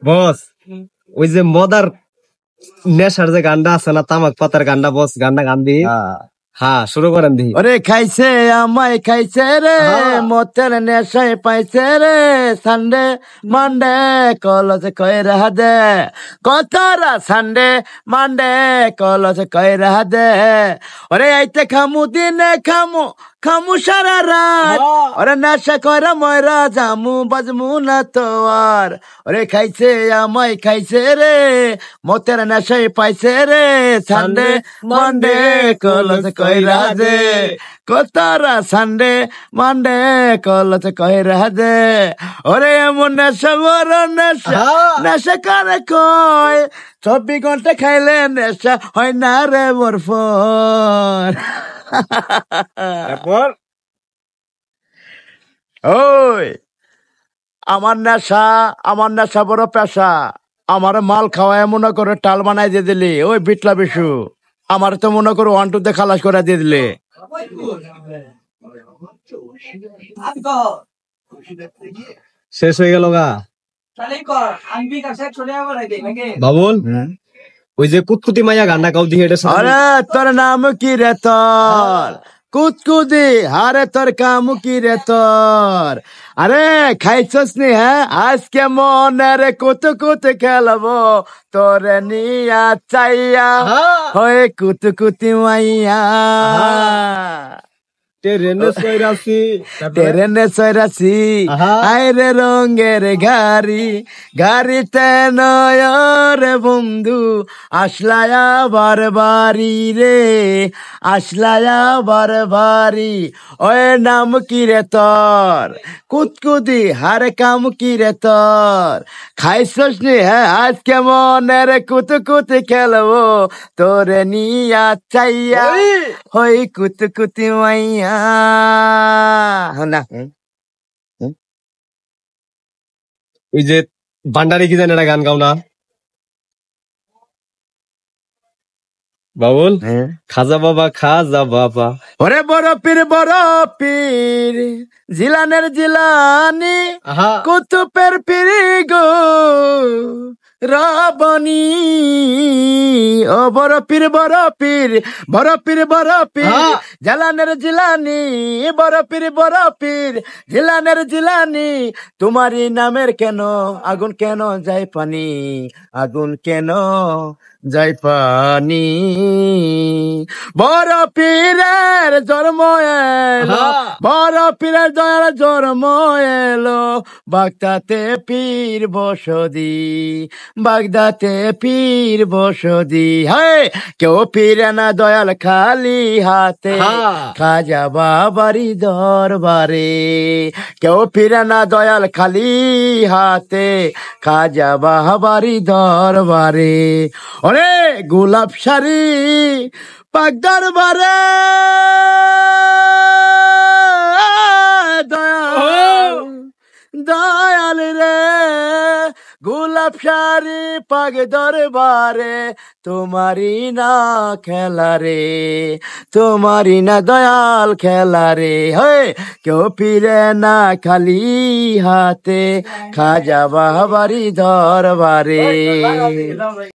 বস ওই যে মদার নেশার যে গানটা আছে না, তামাক পাতার গানটা, বস গানটা গান দি। হ্যাঁ শুরু করেন দি। ওরে খাইছে আমায় খাইছে রে, মতের নেশায় পাইছে রে, সানডে মানডে কলজ কইরা দে, কতরা সানডে মানডে কলজ কইরা দে। ওরে আইতে খামু দিনে খামু খামু সারা রাত, ওরে নেশা কইরা ময়রা জামু বাজমু না তো আর। ওরে খাইছে আমায় খাইছে রে, মতের নেশায় পাইছে রে, সানডে মানডে কলজ কইরা দে, কতরা সানডে মানডে কলজ কইরা দে। ওরে এমন নেশা বড় নেশা, নেশা করে কয় 24 ঘন্টা খাইলে নেশা হয় না রে মোর ফোন। ওই আমার নেশা বড় পেশা, আমার মাল খাওয়ায় মনে করে টাল বানাই দিয়ে দিলি, ওই বিটলা বিশু আমার তো মনে করো 1 2 খালাস করে দিয়ে দিলে। শেষ হয়ে গেল গা বাবুল। ওই যে কুতকুতি মাইয়া গানটা গাও দিয়ে। আরে তোর নাম কি রে তোর, কুতকুতি, আরে তোর কাম কি রে তোর। আরে খাইছস নি? হ্যাঁ আজকে মনের কুতকুতি খেলবো তোরে নিয়া চাইয়া, হয়ে কুতকুতি মাইয়া। ট্রেনে সৈরাছি আইরে রঙের গাড়ি, গাড়িতে নয় রে বন্ধু, আসলায়া বারবারি রে, আসলায়া বারবারি। ওই নাম কি রে তোর, কুতকুতি, হারে কাম কি রে তোর। খাইছস নি? হ্যাঁ আজ কেমনের কুতকুতি খেলবো তোরে নিয়া চাইয়া, হই কুতকুতি মাইয়া। না ওই যে ভান্ডারি কি জানে গান গাও না বাবুল? খাজা বাবা খাজা বাবা, ওরে বড় পীর জিলানের জিলানি, কুতুবের পীর গো রাবণী। ও বড় পীর জিলানের জিলানি, বড় পীর জিলানের জিলানি। তোমারই নামের কেন আগুন কেন যায় পানি, আগুন কেন যায় পানি। বড় পীরের জন্ম এলো, বড় পীরের দয়ার জন্ম এলো, বাগদাতে পীর বসতি, বাগদাতে পীর বসতি। হ্যাঁ কেউ পীরে না দয়াল খালি হাতে, খাজা বাবারি দরবারে। কেউ ফিরে না দয়াল খালি হাতে, খাজা বাবারি দরবারে। ওরে গোলাপ শাড়ি পাক দরবারে, দয়াল রে গোলাপ শাড়ি পাক দরবারে, তোমারি না খেলা রে, তোমারি না দয়াল খেলা রে। হয় কেউ ফিরে না খালি হাতে, খাজা বাবারি দরবারে।